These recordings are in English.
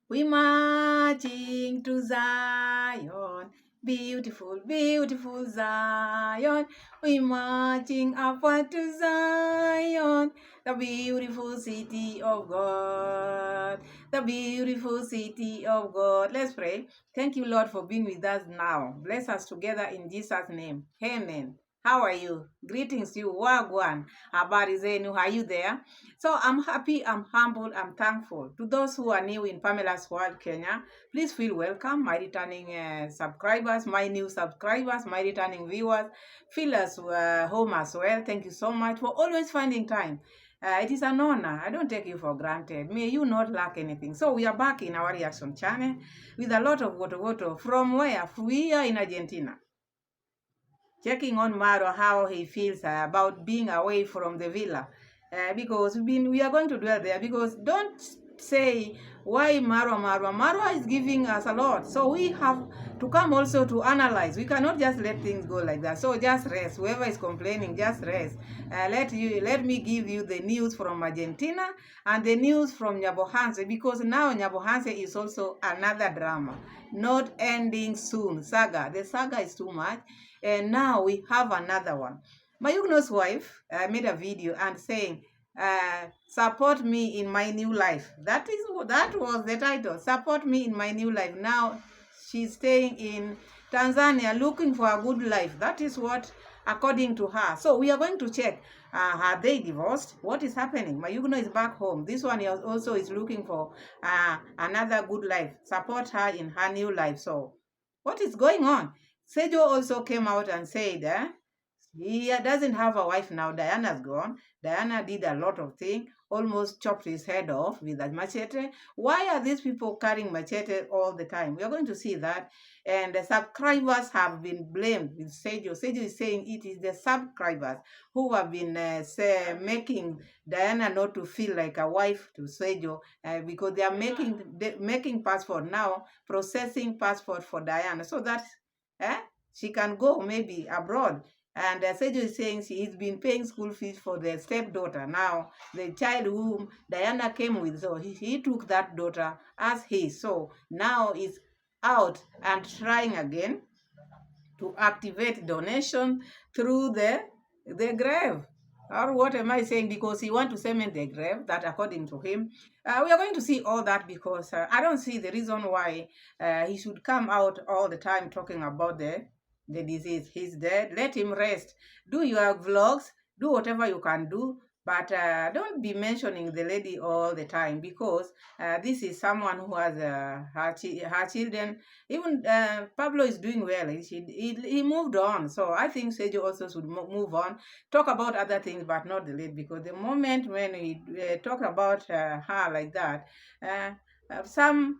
We marching to Zion, beautiful, beautiful Zion. We marching upward to Zion, the beautiful city of God, the beautiful city of God. Let's pray. Thank you, Lord, for being with us now. Bless us together in Jesus' name. Amen. How are you? Greetings, you. Wagwan. Habari zenu. Are you there? So I'm happy, I'm humble, I'm thankful. To those who are new in PAMELA'S World Kenya, please feel welcome. My returning subscribers, my new subscribers, my returning viewers, feel as home as well. Thank you so much for always finding time. It is an honor. I don't take you for granted. May you not lack anything. So we are back in our reaction channel with a lot of woto from where? We are in Argentina. Checking on Marwa how he feels about being away from the villa. Because we are going to dwell there, because don't say why Marwa is giving us a lot, so we have to come also to analyze. We cannot just let things go like that. So just rest. Whoever is complaining, just rest. Let me give you the news from Argentina and the news from Nyabohanse, because now Nyabohanse is also another drama, not ending soon. Saga, the saga is too much, and now we have another one. Mayugno'S wife made a video and saying, support me in my new life. That was the title. Support me in my new life. Now she's staying in Tanzania looking for a good life. That is what, according to her. So we are going to check. Are they divorced? What is happening? Mayugno is back home. This one also is looking for another good life. Support her in her new life. So what is going on? Sejjo also came out and said, he doesn't have a wife now. Diana's gone. Diana did a lot of things, almost chopped his head off with a machete. Why are these people carrying machete all the time? We are going to see that. And the subscribers have been blamed with Sejjo. Sejjo is saying it is the subscribers who have been making Diana not to feel like a wife to Sejjo, because they are making passport now, processing passport for Diana, so that she can go maybe abroad. And Sejjo is saying he's been paying school fees for their stepdaughter. Now, the child whom Diana came with, so he took that daughter as his. So now he's out and trying again to activate donation through the grave. Or what am I saying? Because he wants to cement the grave, that according to him. We are going to see all that, because I don't see the reason why he should come out all the time talking about the disease. He's dead. Let him rest. Do your vlogs. Do whatever you can do. But don't be mentioning the lady all the time, because this is someone who has her children. Even Pablo is doing well. He moved on. So I think Sejjo also should move on. Talk about other things, but not the lady, because the moment when we talk about her like that, some,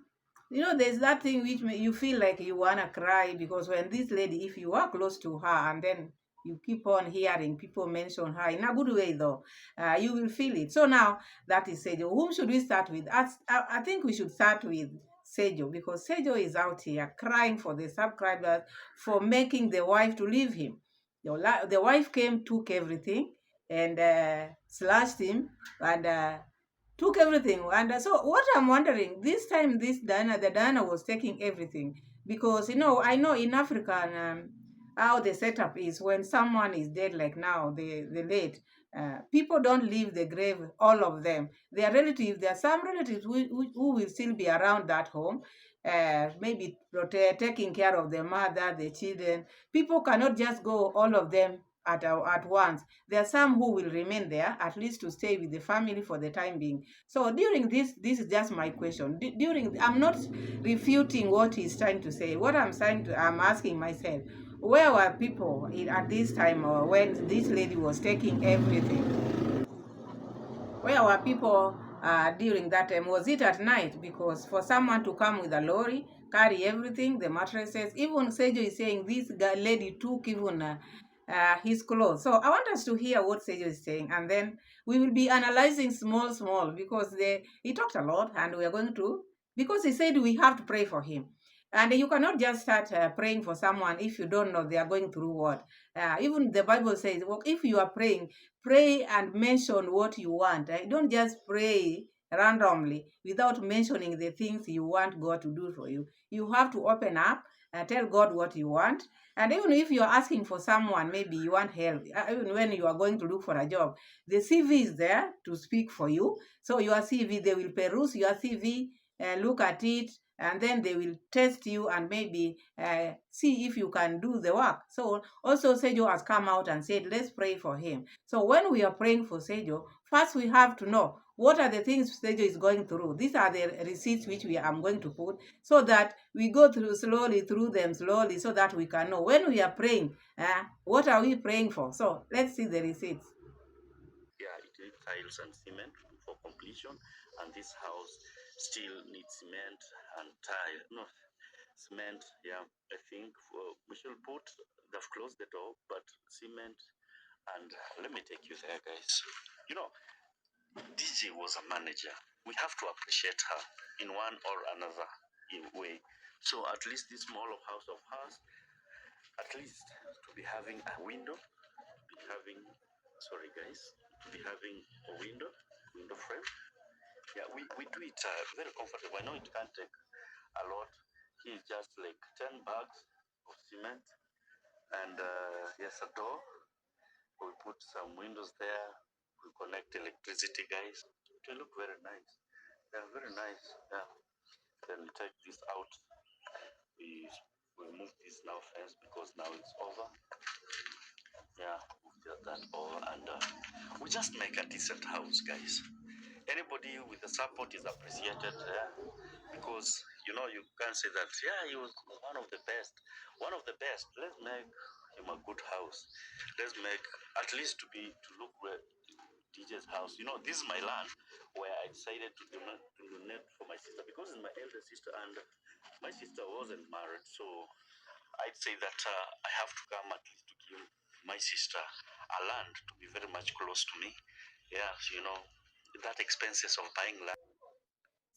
there's that thing which you feel like you want to cry, because when this lady, if you are close to her and then you keep on hearing people mention her in a good way, though, you will feel it. So now that is Sejjo. Whom should we start with? I think we should start with Sejjo, because Sejjo is out here crying for the subscribers for making the wife to leave him. The wife came, took everything, and slashed him, and took everything. And so what I'm wondering, this time, the Diana was taking everything, because I know in Africa, how the setup is when someone is dead, like now the late. People don't leave the grave, all of them. Their relatives, there are some relatives who will still be around that home, maybe taking care of the mother, the children. People cannot just go, all of them at once. There are some who will remain there, at least to stay with the family for the time being. So during this is just my question. I'm not refuting what he's trying to say. What I'm asking myself, where were people at this time, or when this lady was taking everything? Where were people during that time? Was it at night? Because for someone to come with a lorry, carry everything, the mattresses, even Sejjo is saying this lady took even his clothes. So I want us to hear what Sejjo is saying, and then we will be analyzing small, because he talked a lot, and we are going to, because he said we have to pray for him. And you cannot just start praying for someone if you don't know they are going through what. Even the Bible says, well, if you are praying, pray and mention what you want. Don't just pray randomly without mentioning the things you want God to do for you. You have to open up and tell God what you want. And even if you're asking for someone, maybe you want help, even when you are going to look for a job, the CV is there to speak for you. So your CV, they will peruse your CV, look at it, and then they will test you and maybe see if you can do the work. So also Sejjo has come out and said, let's pray for him. So when we are praying for Sejjo, first we have to know what are the things Sejjo is going through. These are the receipts which I'm going to put, so that we go through them slowly, so that we can know when we are praying, what are we praying for. So let's see the receipts. Yeah, it needs tiles and cement for completion, and this house still needs cement and tile. No, cement. Yeah, I think we should put. They've closed the door, but cement. And let me take you there, guys. You know, DJ was a manager. We have to appreciate her in one or another way. So at least this small house of hers, at least to be having a window, be having, sorry guys, to be having a window frame. Yeah, we do it very comfortable. I know it can't take a lot. He's just like 10 bags of cement and yes, a door. We put some windows there. We connect electricity, guys. It will look very nice. Yeah, very nice. Yeah. Then we take this out. We we move this now fence because now it's over. Yeah, move that over and we just make a decent house, guys. Anybody with the support is appreciated. Yeah, because you can't say that. Yeah, he was one of the best. One of the best. Let's make him a good house. Let's make at least to look where DJ's house. This is my land where I decided to donate for my sister because it's my elder sister and my sister wasn't married. So I'd say that I have to come at least to give my sister a land to be very much close to me. Yeah, that expenses of buying land.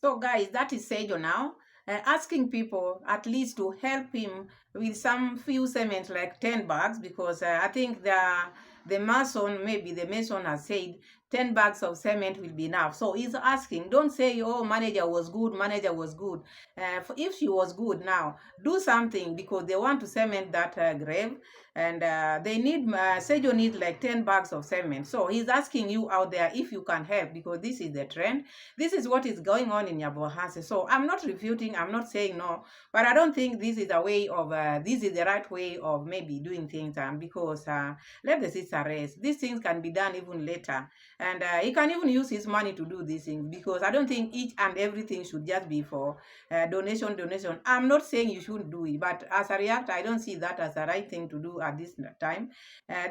So, guys, that is Sejjo now, asking people at least to help him with some few cement, like 10 bags, because I think the mason has said 10 bags of cement will be enough. So he's asking, don't say, oh, manager was good, manager was good. If she was good now, do something, because they want to cement that grave, and Sejjo needs like 10 bags of cement. So he's asking you out there if you can help, because this is the trend. This is what is going on in Nyabohanse. So I'm not refuting, I'm not saying no, but I don't think this is this is the right way of maybe doing things, because let the sister rest. These things can be done even later. And he can even use his money to do these things, because I don't think each and everything should just be for donation. I'm not saying you shouldn't do it, but as a reactor, I don't see that as the right thing to do at this time.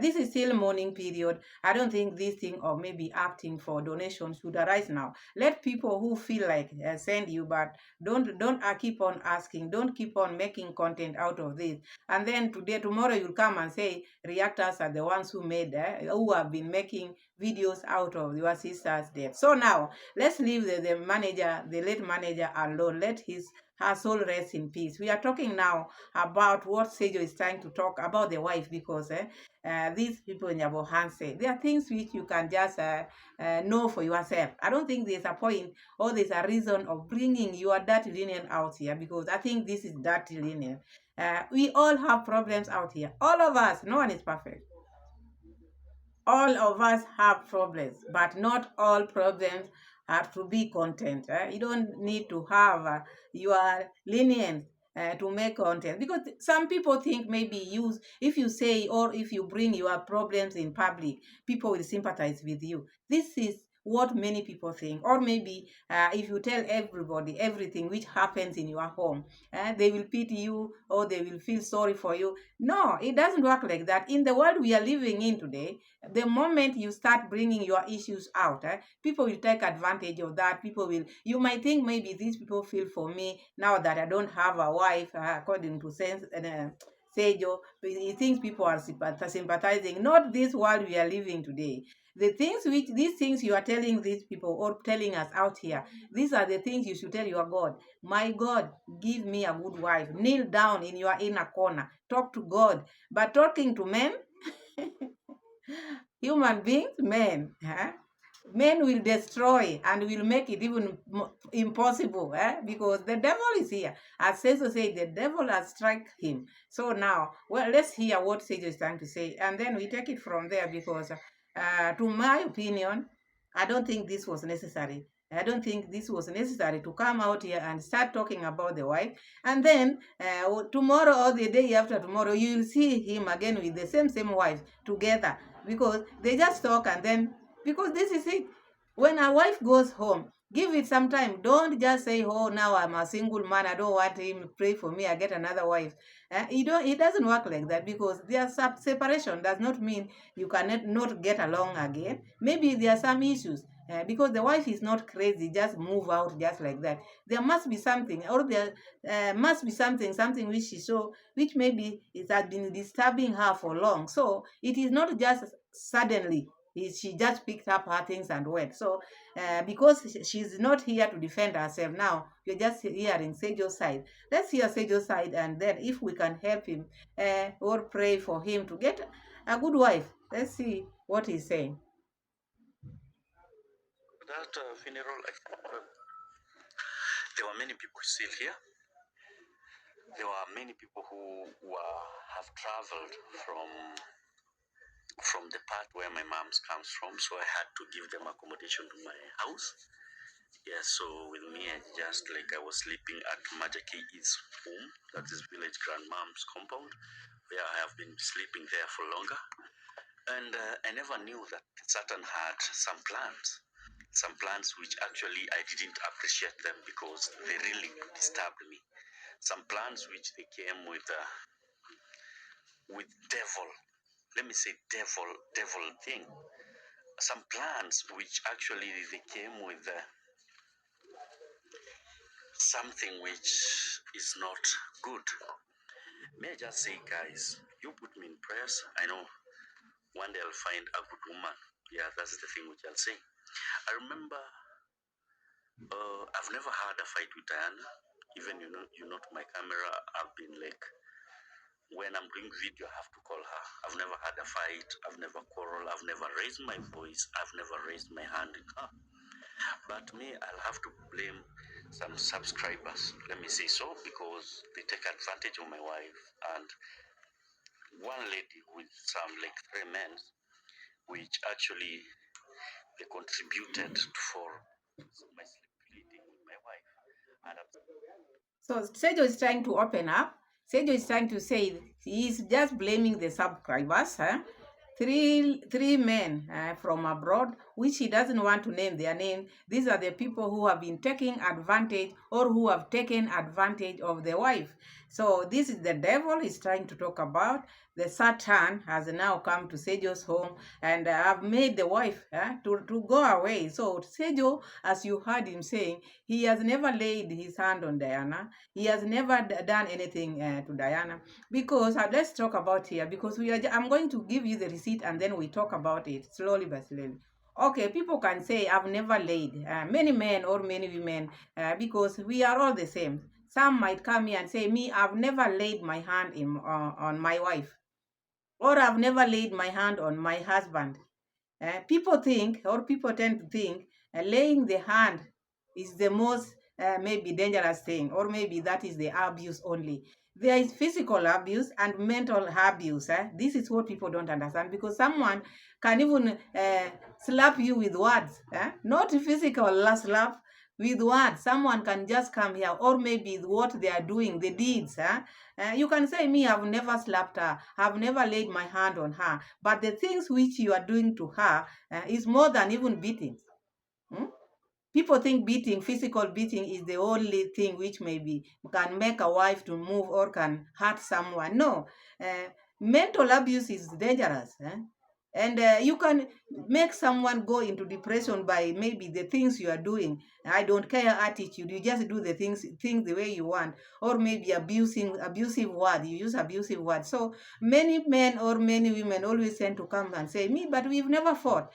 This is still mourning period. I don't think this thing of maybe acting for donation should arise now. Let people who feel like send you, but don't keep on asking. Don't keep on making content out of this. And then tomorrow you'll come and say reactors are the ones who have been making videos out of your sister's death. So now let's leave the late manager alone. Let her soul rest in peace. We are talking now about what Sejjo is trying to talk about the wife, because these people in Nyabohanse, there are things which you can just know for yourself. I don't think there's a point or there's a reason of bringing your dirty linen out here, because I think this is dirty linen. We all have problems out here. All of us. No one is perfect. All of us have problems, but not all problems have to be content. You don't need to have your lenient to make content, because some people think maybe if you say or if you bring your problems in public, people will sympathize with you. This is what many people think. Or maybe if you tell everybody everything which happens in your home, they will pity you or they will feel sorry for you. No, it doesn't work like that. In the world we are living in today, the moment you start bringing your issues out, people will take advantage of that. You might think maybe these people feel for me now that I don't have a wife, according to Sejjo. He thinks people are sympathizing. Not this world we are living today. These things you are telling these people or telling us out here, these are the things you should tell your God. My God, give me a good wife. Kneel down in your inner corner. Talk to God. But talking to men, human beings, men. Huh? men will destroy and will make it even impossible, because the devil is here. As Sejjo said, the devil has struck him. So now, well, let's hear what Sejjo is trying to say, and then we take it from there, because to my opinion, I don't think this was necessary. I don't think this was necessary to come out here and start talking about the wife. And then tomorrow or the day after tomorrow, you'll see him again with the same wife together, because they just talk, and then, because this is it. When a wife goes home, give it some time. Don't just say, "Oh, now I'm a single man. I don't want him. Pray for me. I get another wife." It doesn't work like that, because their separation does not mean you cannot not get along again. Maybe there are some issues. Because the wife is not crazy, just move out just like that. There must be something, or there must be something which she saw, which maybe it has been disturbing her for long. So it is not just suddenly she just picked up her things and went. So because she's not here to defend herself now, you're just hearing Sejjo's side. Let's hear Sejjo's side, and then if we can help him or pray for him to get a good wife. Let's see what he's saying. That funeral, there were many people still here. There were many people who have traveled from the part where my mom's comes from, so I had to give them accommodation to my house. Yeah, so with me, I just like I was sleeping at Majaki's home, that is village grandmom's compound, where I have been sleeping there for longer. And I never knew that Satan had some plans which actually I didn't appreciate them because they really disturbed me. Some plans which they came with devil. Let me say devil thing. Some plans which actually they came with something which is not good. May I just say, guys, you put me in prayers. I know one day I'll find a good woman. Yeah, that's the thing which I'll say. I remember I've never had a fight with Diana. Even you know, to my camera, I've been like, when I'm doing video, I have to call her. I've never had a fight. I've never quarreled. I've never raised my voice. I've never raised my hand in her. But me, I'll have to blame some subscribers. Let me say so, because they take advantage of my wife and one lady with some like 3 men, which actually they contributed for my sleep bleeding with my wife. And So Sejjo is trying to open up. Sejjo is trying to say he is just blaming the subscribers. Three men from abroad, which he doesn't want to name their name. These are the people who have been taking advantage, or who have taken advantage of the wife. So this is the devil is trying to talk about. The Satan has now come to Sejjo's home and have made the wife to go away. So Sejjo, as you heard him saying, he has never laid his hand on Diana. He has never done anything to Diana. Because let's talk about here, because I'm going to give you the receipt, and then we talk about it slowly but slowly. Okay, people can say I've never laid, many men or many women, because we are all the same. Some might come here and say, me, I've never laid my hand on my wife, or I've never laid my hand on my husband. People think, or people tend to think, laying the hand is the most maybe dangerous thing, or maybe that is the abuse only. There is physical abuse and mental abuse. This is what people don't understand, because someone can even slap you with words, not physical slap, with words. Someone can just come here, or maybe what they are doing, the deeds. You can say, me, I've never slapped her, I've never laid my hand on her, but the things which you are doing to her is more than even beating. Hmm? People think beating, physical beating, is the only thing which maybe can make a wife to move or can hurt someone. No, mental abuse is dangerous. And you can make someone go into depression by maybe the things you are doing. I don't care attitude. You just do the things the way you want, or maybe abusive word. You use abusive words. So many men or many women always tend to come and say, me, but we've never fought.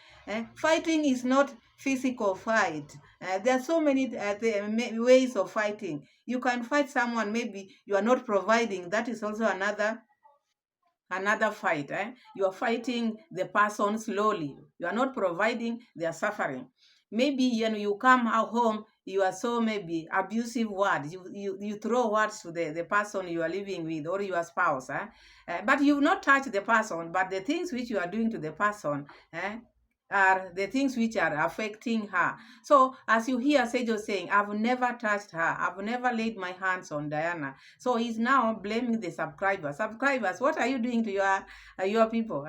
Fighting is not physical fight. There are so many ways of fighting. You can fight someone, maybe you are not providing. That is also another another fight. You are fighting the person slowly. You are not providing, they are suffering. Maybe you come out home, you are so maybe abusive words. You throw words to the person you are living with or your spouse. But you've not touched the person, but the things which you are doing to the person are the things which are affecting her. So as you hear Sejjo saying, I've never touched her, I've never laid my hands on Diana. So he's now blaming the subscribers. Subscribers, what are you doing to your people?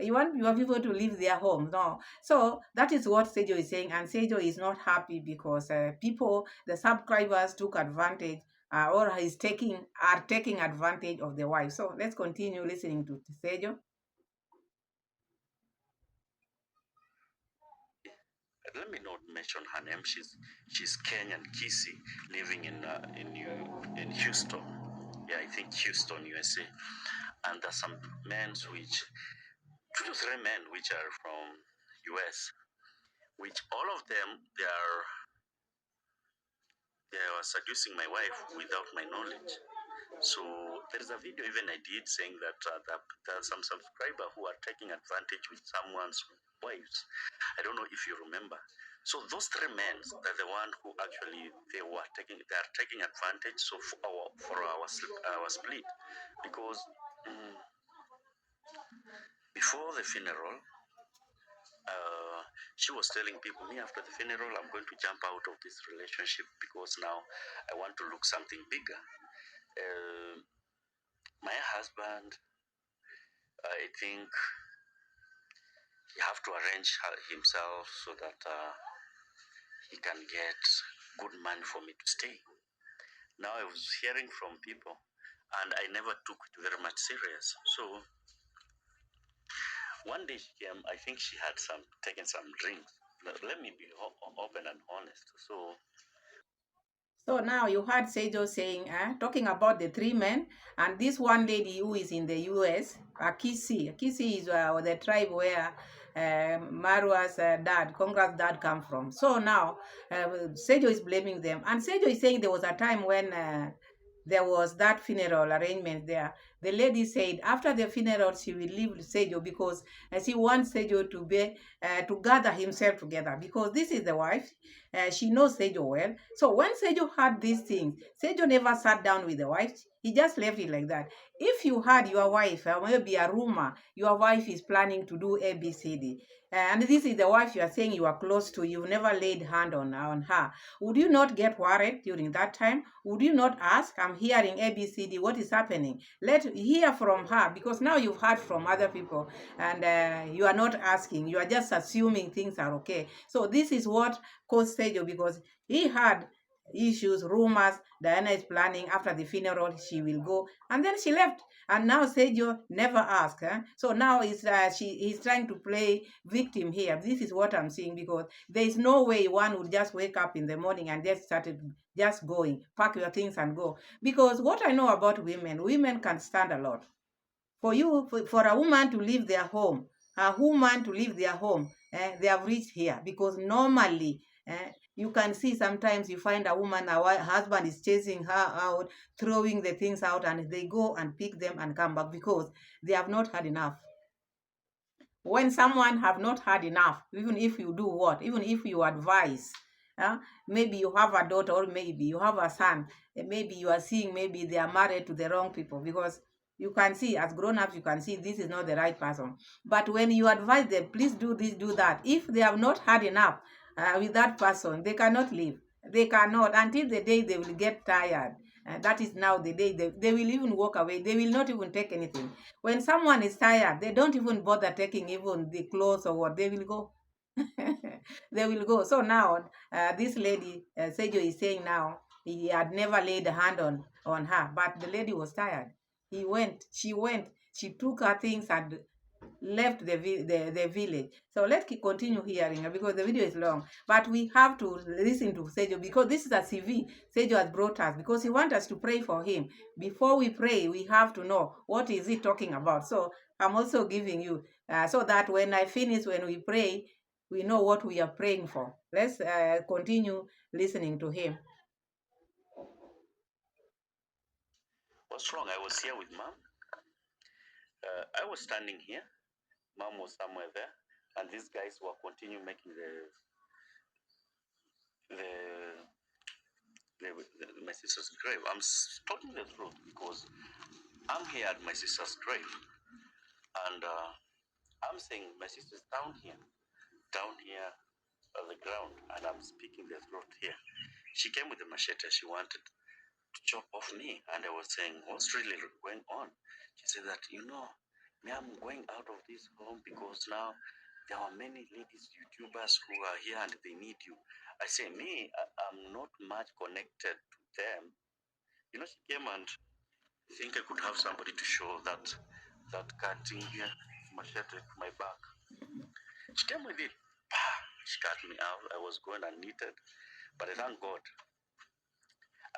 You want your people to leave their homes? No. So that is what Sejjo is saying, and Sejjo is not happy because the subscribers took advantage or are taking advantage of the wife. So let's continue listening to Sejjo. Let me not mention her name. She's Kenyan, Kisi, living in Houston. Yeah, I think Houston, USA. And there's some men which 2 to 3 men which are from US, which all of them they are seducing my wife without my knowledge. So there is a video even I did saying that there are some subscribers who are taking advantage with someone's wives. I don't know if you remember. So those 3 men are the one who actually they are taking advantage. So for our split, because before the funeral, she was telling people, me after the funeral, I'm going to jump out of this relationship because now I want to look something bigger. My husband, I think he have to arrange himself so that he can get good money for me to stay. Now I was hearing from people, and I never took it very much serious. So one day she came. I think she had taken some drinks. Let me be open and honest. So now you heard Sejjo saying, talking about the 3 men, and this one lady who is in the US, Kisi. Kisi is the tribe where Marwa's dad, Congress dad, come from. So now Sejjo is blaming them, and Sejjo is saying there was a time when there was that funeral arrangement there. The lady said after the funeral she will leave Sejjo because she wants Sejjo to gather himself together because this is the wife. She knows Sejjo well. So when Sejjo heard these things, Sejjo never sat down with the wife. He just left it like that. If you had your wife, maybe a rumor, your wife is planning to do ABCD, and this is the wife you are saying you are close to, you've never laid hand on her, would you not get worried during that time? Would you not ask, I'm hearing ABCD, what is happening? Let hear from her, because now you've heard from other people and you are not asking, you are just assuming things are okay. So this is what caused Sejjo, because he had issues, rumors. Diana is planning after the funeral, she will go, and then she left. And now Sejjo never asked. So now he's trying to play victim here. This is what I'm seeing, because there is no way one would just wake up in the morning and just going, pack your things and go. Because what I know about women can stand a lot. For a woman to leave their home, they have reached here, because normally you can see sometimes you find a woman, husband is chasing her out, throwing the things out, and they go and pick them and come back because they have not had enough. When someone have not had enough, even if you do what, even if you advise, maybe you have a daughter or maybe you have a son, maybe you are seeing maybe they are married to the wrong people, because you can see as grown-ups, you can see this is not the right person. But when you advise them, please do this, do that, if they have not had enough with that person, they cannot live. They cannot, until the day they will get tired. That is now the day they will even walk away. They will not even take anything. When someone is tired, they don't even bother taking even the clothes or what. They will go. They will go. So now, this lady, Sejjo, is saying now he had never laid a hand on her, but the lady was tired. She went, she took her things and left the village. So let's continue hearing because the video is long. But we have to listen to Sejjo, because this is a CV Sejjo has brought us, because he wants us to pray for him. Before we pray, we have to know what is he talking about. So I'm also giving you so that when I finish, when we pray, we know what we are praying for. Let's continue listening to him. What's wrong? I was here with mom. I was standing here, mom was somewhere there, and these guys were continuing making the my sister's grave. I'm talking the truth because I'm here at my sister's grave, and I'm saying my sister's down here on the ground, and I'm speaking the truth here. She came with a machete. She wanted to chop off me, and I was saying, "What's really going on?" She said that me, I'm going out of this home because now there are many ladies YouTubers who are here and they need you. I say, me, I'm not much connected to them. She came and I think I could have somebody to show that cutting here, machete to my back. She came with it. She cut me out. I was going and knitted. But I thank God.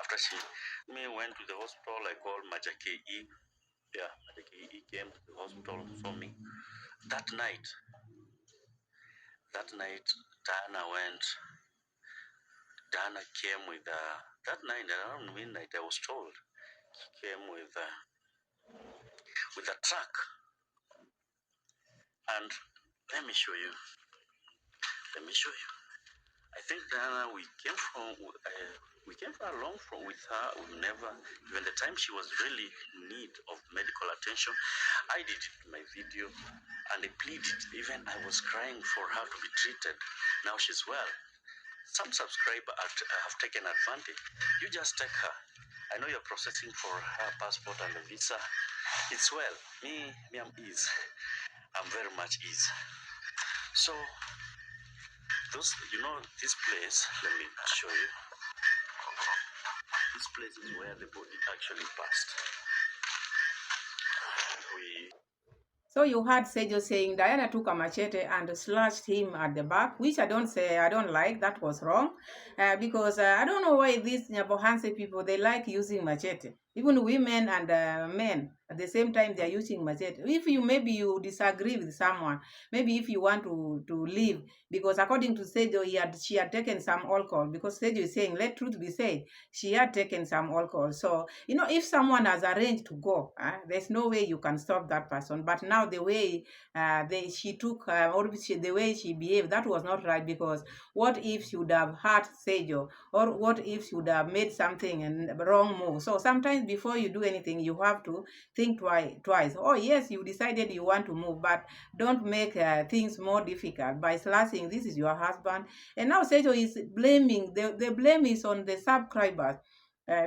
After she me went to the hospital, I called Majake. Yeah, Majake came to the hospital for me. That night, Diana went. Diana came that night, around midnight, I was told. She came with a truck. And let me show you. Let me show you. I think Diana, we came from along from with her. We never, even the time she was really in need of medical attention, I did it in my video, and I pleaded. Even I was crying for her to be treated. Now she's well. Some subscribers have taken advantage. You just take her. I know you're processing for her passport and the visa. It's well. Me, I'm ease. I'm very much ease. So those, this place. Let me show you. This place is where the body actually passed. So you heard Sejjo saying Diana took a machete and slashed him at the back, which I don't like. That was wrong, because I don't know why these Nyabohanse people, they like using machete. Even women and men at the same time they are using machete. If maybe you disagree with someone, maybe if you want to leave, because according to Sejjo, she had taken some alcohol, because Sejjo is saying, let truth be said, she had taken some alcohol. So if someone has arranged to go, there's no way you can stop that person. But now the way she took, the way she behaved, that was not right, because what if she would have hurt Sejjo, or what if she would have made something and wrong move? So sometimes before you do anything, you have to think twice. Oh yes, you decided you want to move, but don't make things more difficult by slashing. This is your husband, and now Sejjo is blaming. The blame is on the subscribers.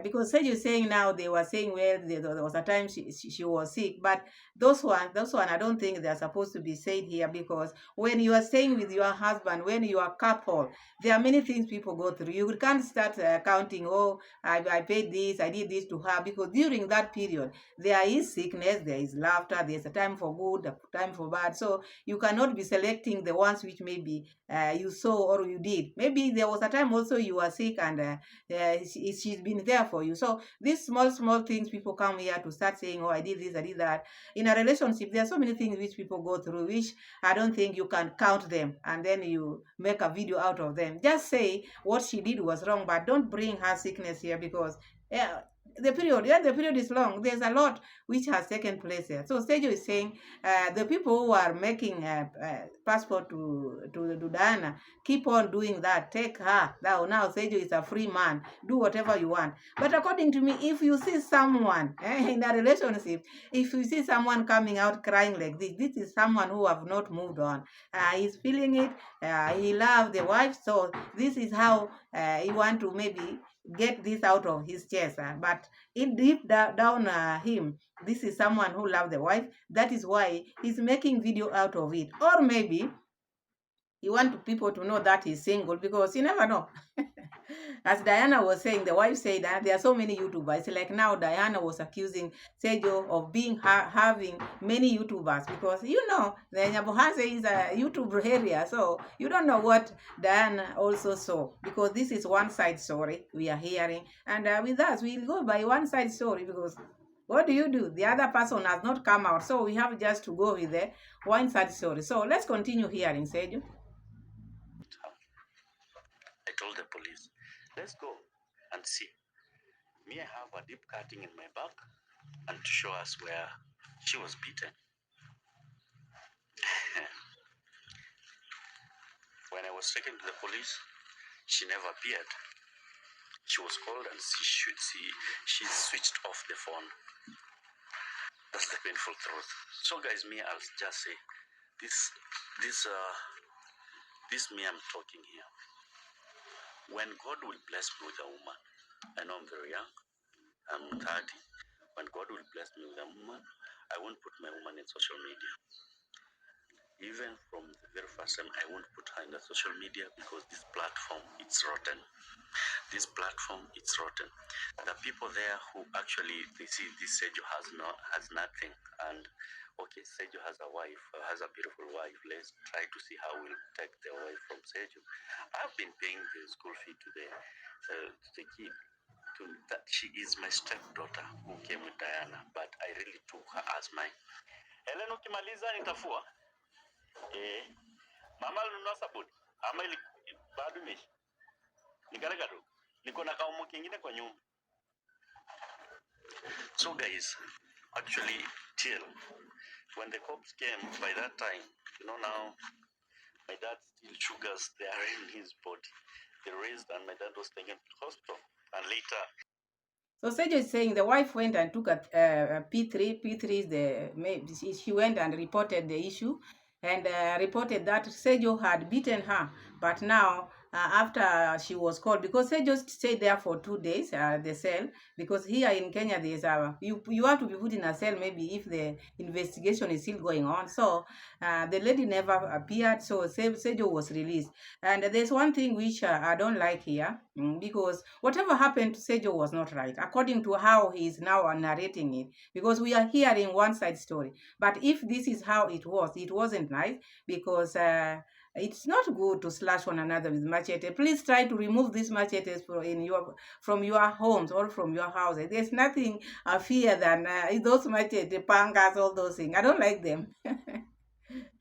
Because Sejjo is saying now, they were saying, well, there was a time she was sick, but those one I don't think they're supposed to be said here, because when you are staying with your husband, when you are couple, there are many things people go through. You can't start counting, oh, I paid this, I did this to her, because during that period there is sickness, there is laughter, there's a time for good, a time for bad. So you cannot be selecting the ones which maybe you saw or you did. Maybe there was a time also you were sick, and she's been there for you. So these small things, people come here to start saying, oh, I did this, I did that. In a relationship, there are so many things which people go through, which I don't think you can count them and then you make a video out of them. Just say what she did was wrong, but don't bring her sickness here, because the period is long. There's a lot which has taken place here. So Sejjo is saying the people who are making passport to Diana, keep on doing that. Take her. Now Sejjo is a free man. Do whatever you want. But according to me, if you see someone in a relationship, if you see someone coming out crying like this is someone who have not moved on. He's feeling it. He loves the wife. So this is how he want to maybe get this out of his chest. But in deep down him, this is someone who loves the wife. That is why he's making video out of it. Or maybe he wants people to know that he's single, because you never know. As Diana was saying, the wife said that there are so many YouTubers. Like now, Diana was accusing Sejjo of having many YouTubers, because the Nyabohanse is a YouTube area, so you don't know what Diana also saw, because this is one side story we are hearing, and with us we'll go by one side story, because what do? The other person has not come out, so we have just to go with the one side story. So let's continue hearing, Sejjo. I told the police, let's go and see. Me, I have a deep cutting in my back, and to show us where she was beaten. When I was taken to the police, she never appeared. She was called and she switched off the phone. That's the painful truth. So guys, me, I'll just say this me I'm talking here. When God will bless me with a woman, I know I'm very young, I'm 30. When God will bless me with a woman, I won't put my woman in social media. Even from the very first time, I won't put her in the social media because this platform, it's rotten. This platform, it's rotten. The people there who actually, they see this Sejjo has nothing. And okay, Sejjo has a wife, has a beautiful wife. Let's try to see how we'll take the wife from Sejjo. I've been paying the school fee to the kid. That she is my stepdaughter who came with Diana, but I really took her as mine. Helen, ukimaliza nitafua. Mama alinunua sabuni ama ili bado imeisha. Nikareka tu. Niko na kaumu kingine kwa nyumba. So guys, actually till when the cops came by that time, now my dad still sugars they are in his body. They raised and my dad was taken to hospital. And later So Sejjo is saying the wife went and took a P3. P3 is she went and reported the issue and reported that Sejjo had beaten her. But now, after she was called, because Sejjo stayed there for 2 days, the cell, because here in Kenya, there's you have to be put in a cell maybe if the investigation is still going on. So the lady never appeared, so Sejjo was released. And there's one thing which I don't like here, because whatever happened to Sejjo was not right, according to how he is now narrating it, because we are hearing one side story. But if this is how it wasn't nice, because it's not good to slash one another with machete. Please try to remove these machetes from your homes or from your houses. There's nothing I fear than those machete, pangas, all those things. I don't like them.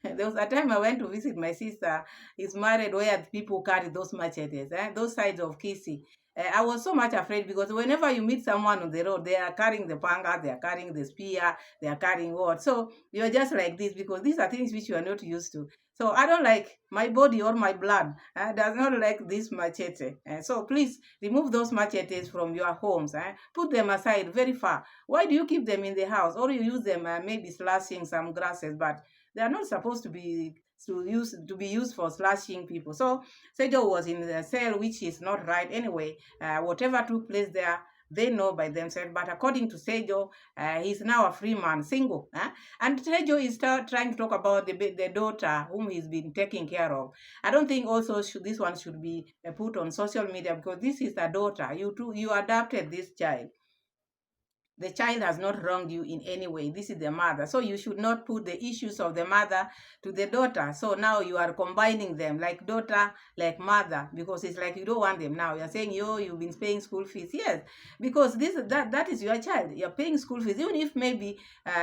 There was a time I went to visit my sister. Is married where people carry those machetes, those sides of Kisi. I was so much afraid because whenever you meet someone on the road, they are carrying the panga, they are carrying the spear, they are carrying what. So you're just like this because these are things which you are not used to. So I don't like my body or my blood does not like this machete. So please remove those machetes from your homes. Put them aside very far. Why do you keep them in the house? Or you use them maybe slashing some grasses, but they are not supposed to be used for slashing people. So Sejjo was in the cell, which is not right anyway. Whatever took place there, they know by themselves. But according to Sejjo, he's now a free man, single. And Sejjo is trying to talk about the daughter whom he's been taking care of. I don't think also this one should be put on social media because this is a daughter. You adopted this child. The child has not wronged you in any way. This is the mother. So you should not put the issues of the mother to the daughter. So now you are combining them like daughter, like mother, because it's like you don't want them now. You're saying, you've been paying school fees. Yes, because that is your child. You're paying school fees. Even if maybe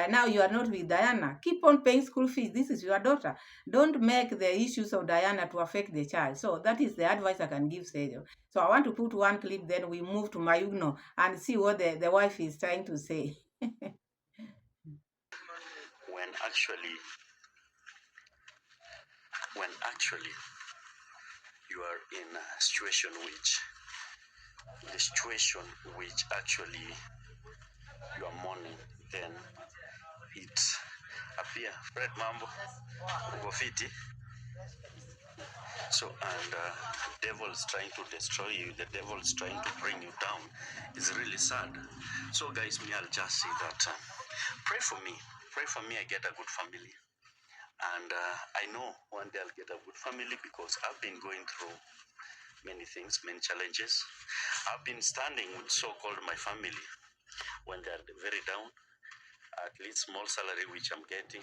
now you are not with Diana, keep on paying school fees. This is your daughter. Don't make the issues of Diana to affect the child. So that is the advice I can give Sejjo. So I want to put one clip, then we move to Mayugno and see what the wife is trying to say. when actually you are in a situation which actually you are mourning, then it appear Fred Mambo uko fiti. So, and devil is trying to destroy you, the devil is trying to bring you down. It's really sad. So guys, me, I'll just say that pray for me I get a good family. And I know one day I'll get a good family because I've been going through many things, many challenges. I've been standing with so-called my family when they're very down. At least small salary which I'm getting,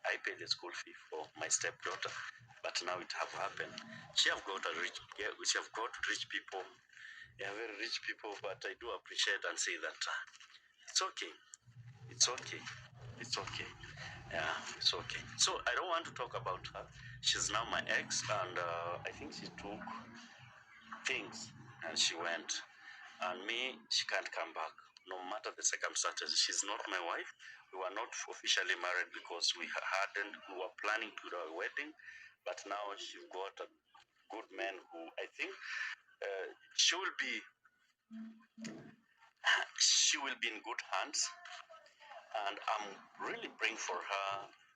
I pay the school fee for my stepdaughter. But now it have happened. She have got rich people. They are very rich people, but I do appreciate and say that it's okay. It's okay. It's okay. Yeah, it's okay. So I don't want to talk about her. She's now my ex, and I think she took things and she went. And me, she can't come back. No matter the circumstances, she's not my wife. We were not officially married because we were planning to do our wedding, but now she got a good man who I think she will be in good hands, and I'm really praying for her.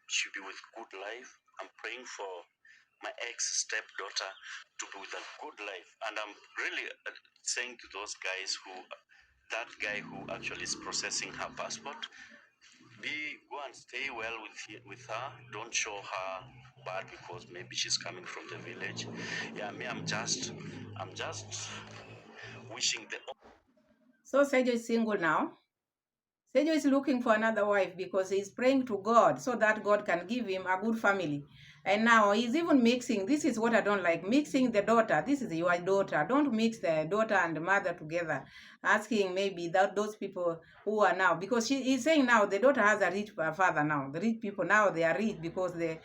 She'll be with good life. I'm praying for my ex stepdaughter to be with a good life, and I'm really saying to those guys who, that guy who actually is processing her passport, go and stay well with her. Don't show her bad because maybe she's coming from the village. Yeah, me, I'm just wishing the. So Sejjo is single now. Sejjo is looking for another wife because he's praying to God so that God can give him a good family. And now he's even mixing. This is what I don't like, mixing the daughter. This is your daughter. Don't mix the daughter and the mother together. Asking maybe that those people who are now, because she is saying now the daughter has a rich father now. The rich people now, they are rich because the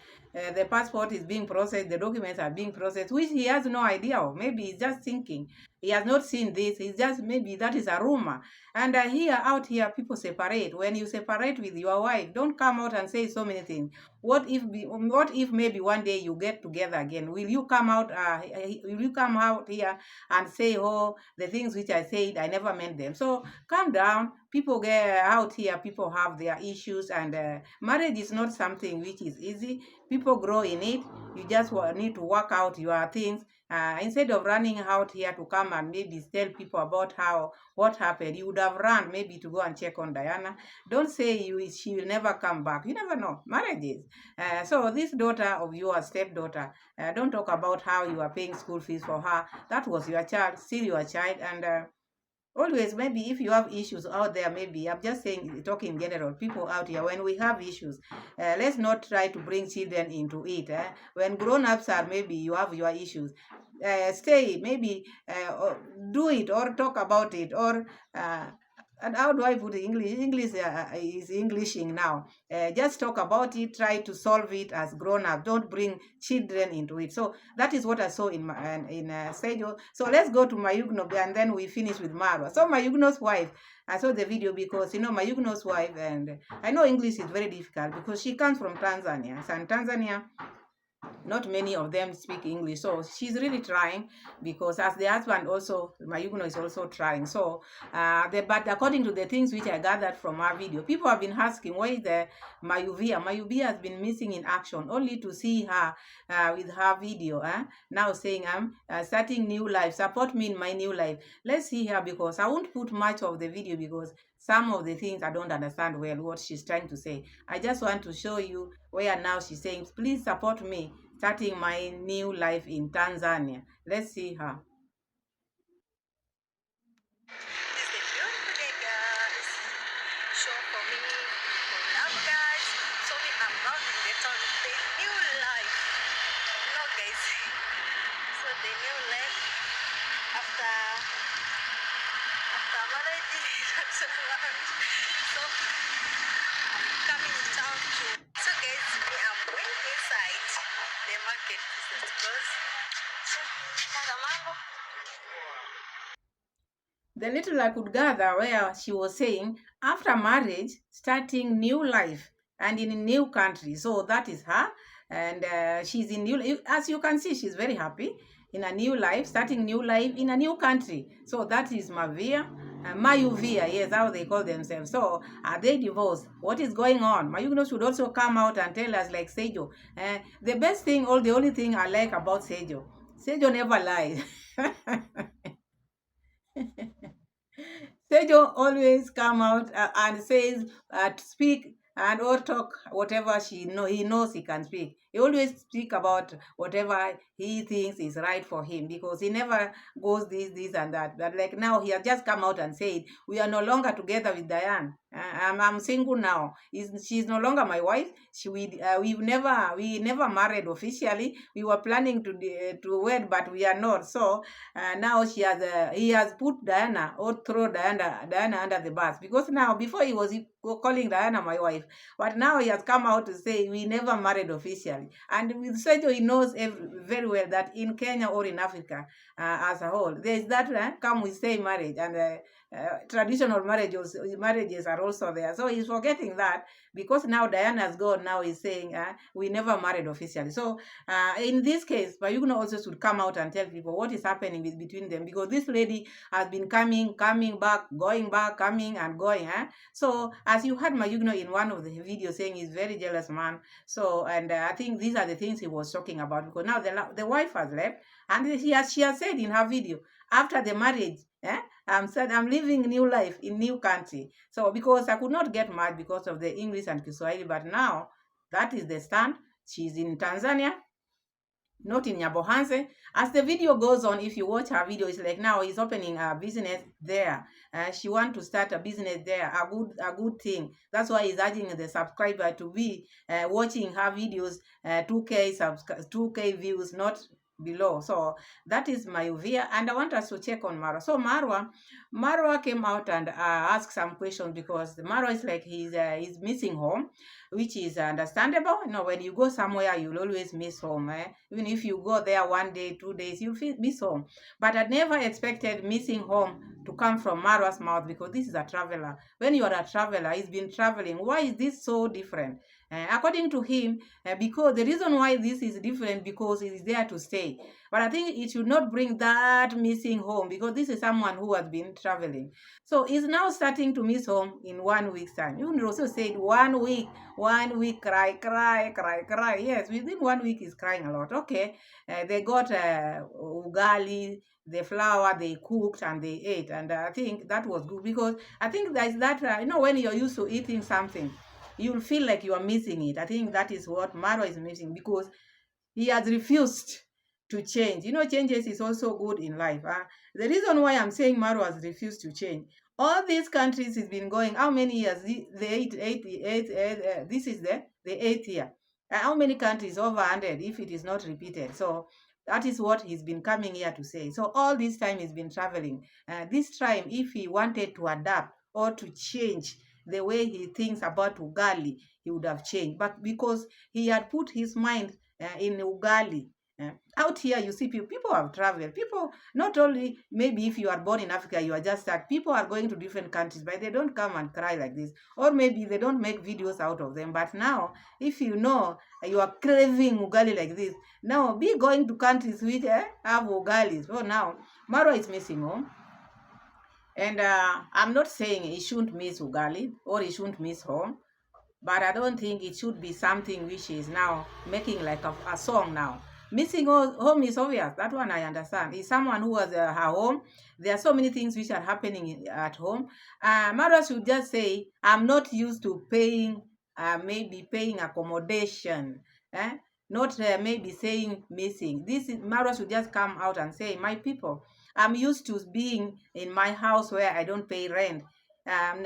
passport is being processed, the documents are being processed, which he has no idea of. Maybe he's just thinking. He has not seen this. He's just, maybe that is a rumor. And here, out here, people separate. When you separate with your wife, don't come out and say so many things. What if maybe one day you get together again? Will you come out? Will you come out here and say, "Oh, the things which I said, I never meant them"? So calm down. People get out here. People have their issues, and marriage is not something which is easy. People grow in it. You just need to work out your things. Instead of running out here to come and maybe tell people about what happened, you would have run maybe to go and check on Diana. Don't say she will never come back. You never know. Marriages. So this daughter of yours, stepdaughter, don't talk about how you are paying school fees for her. That was your child, still your child, and always, maybe if you have issues out there, maybe I'm just saying, talking in general, people out here, when we have issues, let's not try to bring children into it. When grown-ups are, maybe you have your issues, stay, maybe do it or talk about it, or and how do I put it? English is Englishing now. Just talk about it, try to solve it as grown up. Don't bring children into it. So that is what I saw in Sejjo. So let's go to Mayugno, and then we finish with Marwa. So Mayugno's wife, I saw the video because Mayugno's wife, and I know English is very difficult because she comes from Tanzania. So in Tanzania, not many of them speak English, so she's really trying, because as the husband also, Mayugno is also trying. So but according to the things which I gathered from our video, people have been asking, where is the Mayuvia has been missing in action, only to see her with her video now saying, I'm starting new life, support me in my new life. Let's see her, because I won't put much of the video because some of the things I don't understand well what she's trying to say. I just want to show you where now she's saying, please support me starting my new life in Tanzania. Let's see her. It's a beautiful day, guys. Show for me, for love, guys. So we are about to get on the new life. No, guys. So the new life after marriage. So I'm coming down to. So guys, we are going inside the market because. The little I could gather where she was saying, after marriage, starting new life and in a new country. So that is her. And she's in new, as you can see, she's very happy in a new life, starting new life in a new country. So that is Mayuvia, yes, how they call themselves. So are they divorced? What is going on? Mayugno should also come out and tell us, like Sejjo. The best thing, or the only thing I like about Sejjo never lies. Sejjo always come out and says, speak and or talk whatever he knows he can speak. He always speak about whatever he thinks is right for him, because he never goes this and that. But like now, he has just come out and said, we are no longer together with Diane. I'm single now. She's no longer my wife. We never married officially. We were planning to wed, but we are not. So now he has put Diana, or throw Diana under the bus, because now, before he was calling Diana my wife, but now he has come out to say we never married officially. And with Sejjo, he knows very well that in Kenya or in Africa as a whole, there is that come we say marriage, and traditional marriages are also there. So he's forgetting that, because now Diana's gone, now he's saying we never married officially. So in this case, Mayugno also should come out and tell people what is happening between them, because this lady has been coming back, going back, coming and going. So as you heard Mayugno in one of the videos saying he's very jealous man. So, and I think these are the things he was talking about, because now the wife has left, and she has said in her video, after the marriage, I'm living new life in new country. So because I could not get mad because of the English and Kiswahili, but now that is the stand. She's in Tanzania, not in Nyabohanse. As the video goes on, if you watch her video, it's like now he's opening a business there. She want to start a business there, a good thing. That's why he's urging the subscriber to be watching her videos, 2K views, not below. So that is my view, and I want us to check on Marwa. So Marwa came out and asked some questions, because Marwa is like he's missing home, which is understandable. When you go somewhere, you'll always miss home. Even if you go there 1 day, 2 days, you'll miss home. But I never expected missing home to come from Marwa's mouth, because this is a traveler. When you are a traveler, he's been traveling. Why is this so different? According to him, because the reason why this is different, because he is there to stay. But I think it should not bring that missing home, because this is someone who has been traveling. So he's now starting to miss home in 1 week's time. You also said 1 week, 1 week, cry. Yes, within 1 week he's crying a lot. Okay, they got ugali, the flour, they cooked and they ate, and I think that was good, because I think there's that when you're used to eating something, you'll feel like you are missing it. I think that is what Marwa is missing, because he has refused to change. Changes is also good in life. The reason why I'm saying Marwa has refused to change, all these countries has been going, how many years? This is the 8th year. How many countries? Over 100, if it is not repeated. So that is what he's been coming here to say. So all this time he's been traveling. This time, if he wanted to adapt or to change the way he thinks about ugali, he would have changed. But because he had put his mind in ugali, out here you see people have traveled. People, not only maybe if you are born in Africa, you are just stuck. People are going to different countries, but they don't come and cry like this. Or maybe they don't make videos out of them. But now, if you are craving ugali like this, now be going to countries which have ugali. So now, Marwa is missing home. And I'm not saying he shouldn't miss ugali or he shouldn't miss home, but I don't think it should be something which is now making like a song now. Missing home is obvious. That one I understand. Is someone who was her home. There are so many things which are happening at home. Mother should just say, I'm not used to paying, maybe paying accommodation. Not maybe saying missing. Mother should just come out and say, my people, I'm used to being in my house where I don't pay rent.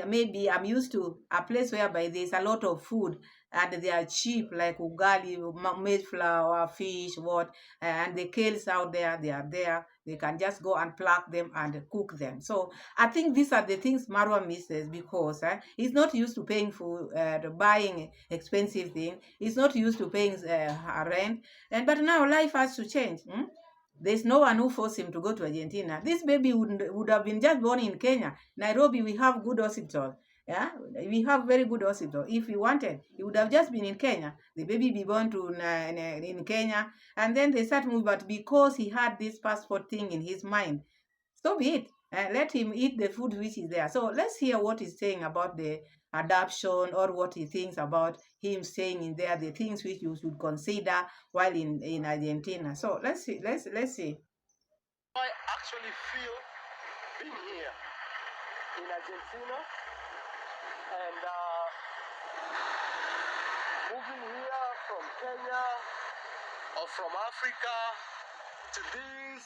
Maybe I'm used to a place whereby there's a lot of food and they are cheap, like ugali, maize flour, fish, and the kales out there, they are there. They can just go and pluck them and cook them. So I think these are the things Marwa misses, because he's not used to paying for buying expensive things. He's not used to paying rent. But now life has to change. There's no one who forced him to go to Argentina. This baby would have been just born in Kenya. Nairobi, we have good hospital. Yeah, we have very good hospital. If he wanted, he would have just been in Kenya. The baby be born in Kenya, and then they start moving. But because he had this passport thing in his mind, so be it. Let him eat the food which is there. So let's hear what he's saying about the adoption, or what he thinks about him saying in there, the things which you should consider while in Argentina. So let's see. Let's see. I actually feel being here in Argentina and moving here from Kenya or from Africa to this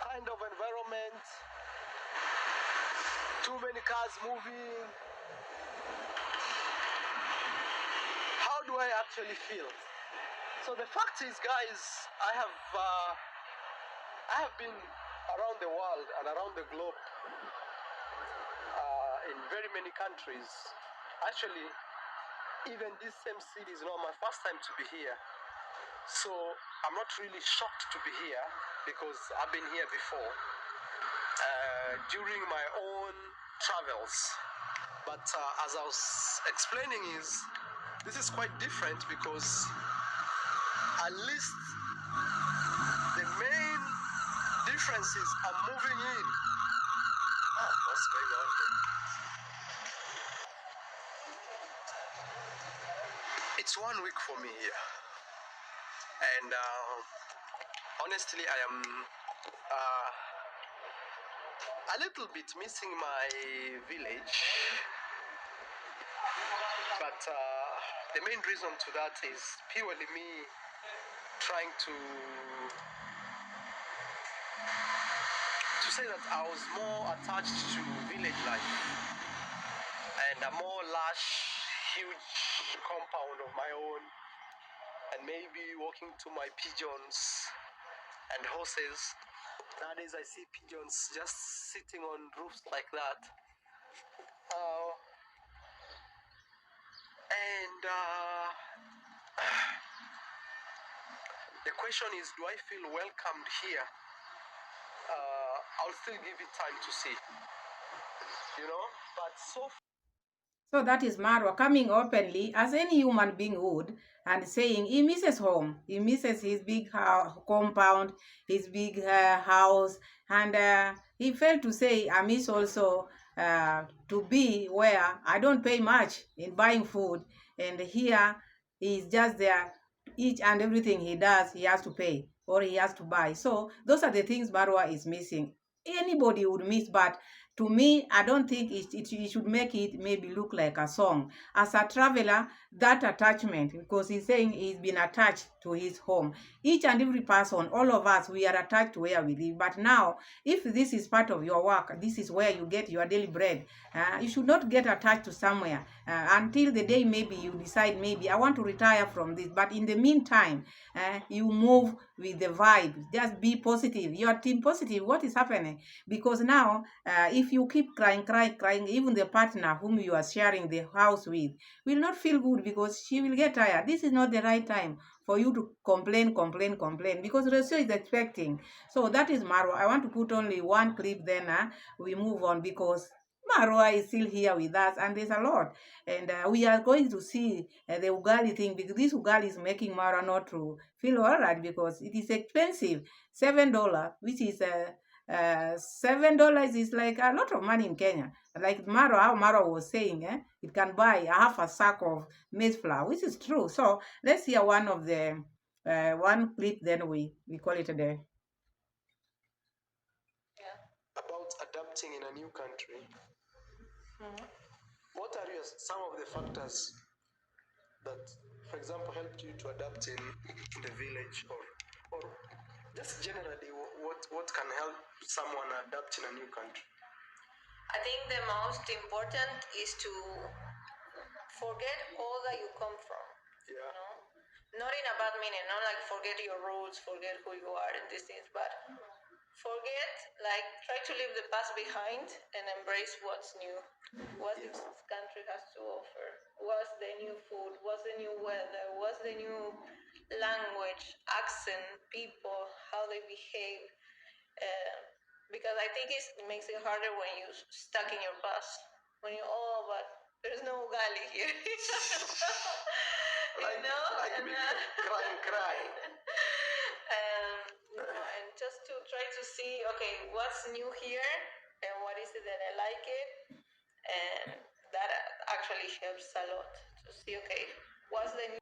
kind of environment. Too many cars moving. How do I actually feel? So the fact is, guys, I have been around the world and around the globe in very many countries. Actually, even this same city is not my first time to be here. So I'm not really shocked to be here, because I've been here before. during my own travels. But as I was explaining, this is quite different because at least the main differences are moving in. What's going on here? It's 1 week for me here, and honestly, I am a little bit missing my village. But the main reason to that is purely me trying to say that I was more attached to village life and a more lush, huge compound of my own, and maybe walking to my pigeons and horses. Nowadays I see pigeons just sitting on roofs like that. And the question is, do I feel welcomed here? I'll still give it time to see, but So that is Marwa coming openly as any human being would and saying he misses home. He misses his big compound, his big house. And he failed to say, I miss also to be where I don't pay much in buying food. And here he's just there. Each and everything he does, he has to pay or he has to buy. So those are the things Marwa is missing. Anybody would miss, but to me, I don't think it should make it maybe look like a song. As a traveler, that attachment, because he's saying he's been attached to his home. Each and every person, all of us, we are attached to where we live. But now, if this is part of your work, this is where you get your daily bread, you should not get attached to somewhere until the day maybe you decide, maybe I want to retire from this. But in the meantime, you move with the vibe. Just be positive. You are team positive. What is happening? Because now, if you keep crying, even the partner whom you are sharing the house with will not feel good because she will get tired. This is not the right time for you to complain because Rocio is expecting. So that is Marwa. I want to put only one clip, then we move on because Marwa is still here with us and there's a lot. And we are going to see the ugali thing because this ugali is making Marwa not to feel all right because it is expensive. $7, which is $7 is like a lot of money in Kenya. Like how Marwa was saying, it can buy half a sack of maize flour, which is true. So let's hear one of the one clip, then we call it a day. About adapting in a new country, what are some of the factors that, for example, helped you to adapt in the village, or just generally, what can help someone adapt in a new country? I think the most important is to forget all that you come from. Yeah. Not in a bad meaning, not like forget your roots, forget who you are and these things, but forget, like try to leave the past behind and embrace what's new. What this country has to offer. What's the new food? What's the new weather? What's the new language, accent, people, how they behave? Because I think it makes it harder when you're stuck in your past. When you, but there's no ugali here. Crying. And just to try to see, okay, what's new here and what is it that I like it, and that actually helps a lot to see, okay, what's the new.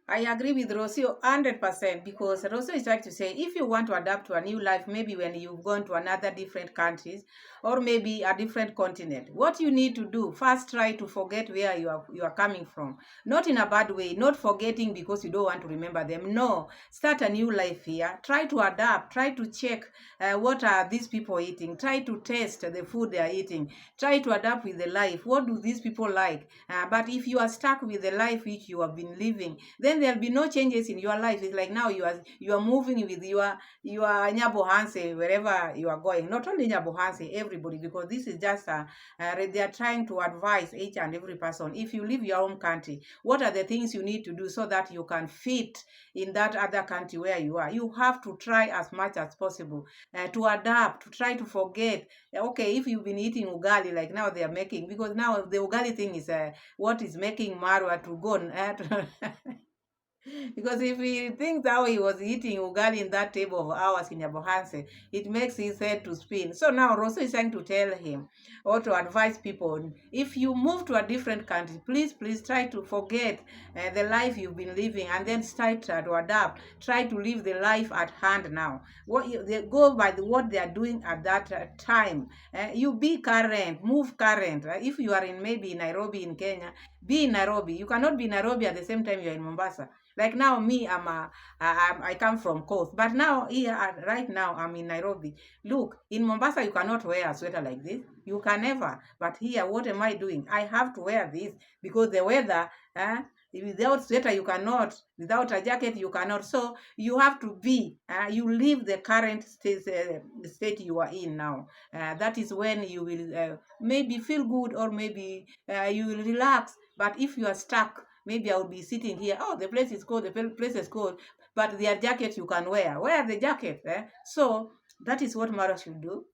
I agree with Rocio 100% because Rocio is trying to say if you want to adapt to a new life, maybe when you've gone to another different countries or maybe a different continent, what you need to do, first try to forget where you are coming from. Not in a bad way, not forgetting because you don't want to remember them. No, start a new life here. Try to adapt. Try to check what are these people eating. Try to taste the food they are eating. Try to adapt with the life. What do these people like? But if you are stuck with the life which you have been living, then there'll be no changes in your life. It's like now you are moving with your Nyabohanse wherever you are going. Not only Nyabohanse, everybody, because this is just they are trying to advise each and every person. If you leave your home country, what are the things you need to do so that you can fit in that other country where you are? You have to try as much as possible to adapt, to try to forget. Okay, if you've been eating ugali like now they are making, because now the ugali thing is what is making Marwa to go. Because if he thinks how he was eating ugali in that table of ours in Nyabohanse, it makes his head to spin. So now Rosso is trying to tell him or to advise people, if you move to a different country, please try to forget the life you've been living and then start to adapt. Try to live the life at hand now. They go by what they are doing at that time. You be current, move current. If you are in maybe Nairobi in Kenya, be in Nairobi. You cannot be in Nairobi at the same time you're in Mombasa. Like now, me, I come from coast, but now here, right now, I'm in Nairobi. Look, in Mombasa, you cannot wear a sweater like this. You can never. But here, what am I doing? I have to wear this because the weather, without sweater, you cannot. Without a jacket, you cannot. So you have to be, you leave the current state you are in now. That is when you will maybe feel good or maybe you will relax. But if you are stuck, maybe I will be sitting here. Oh, the place is cold. The place is cold. But their jacket you can wear. Wear the jacket. So that is what Mara should do.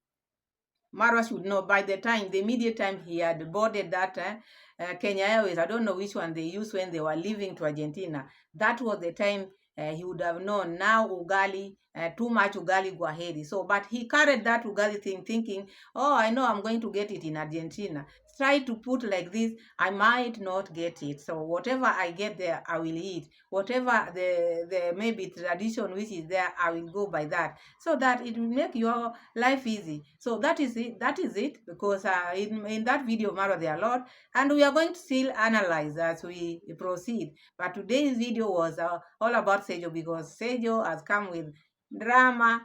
Marwa should know by the time, the immediate time he had boarded that Kenya Airways, I don't know which one they used when they were leaving to Argentina. That was the time he would have known now ugali, too much ugali guaheri. So, but he carried that ugali thing thinking, oh, I know I'm going to get it in Argentina. Try to put like this, I might not get it. So whatever I get there, I will eat. Whatever the maybe tradition which is there, I will go by that. So that it will make your life easy. So that is it, because in that video Marwa there are a lot, and we are going to still analyze as we proceed. But today's video was all about Sejjo, because Sejjo has come with drama,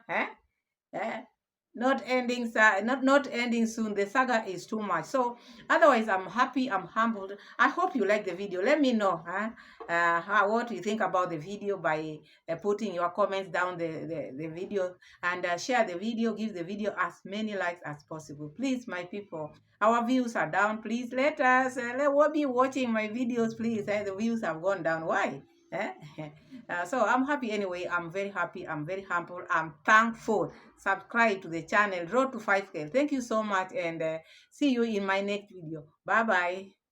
not ending not ending soon. The saga is too much. So otherwise, I'm happy, I'm humbled. I hope you like the video. Let me know what you think about the video by putting your comments down the video, and share the video, give the video as many likes as possible, please. My people, our views are down. Please let us let be watching my videos, please. The views have gone down. Why? So I'm happy anyway. I'm very happy. I'm very humble. I'm thankful. Subscribe to the channel. Road to 5K. Thank you so much, and see you in my next video. Bye bye.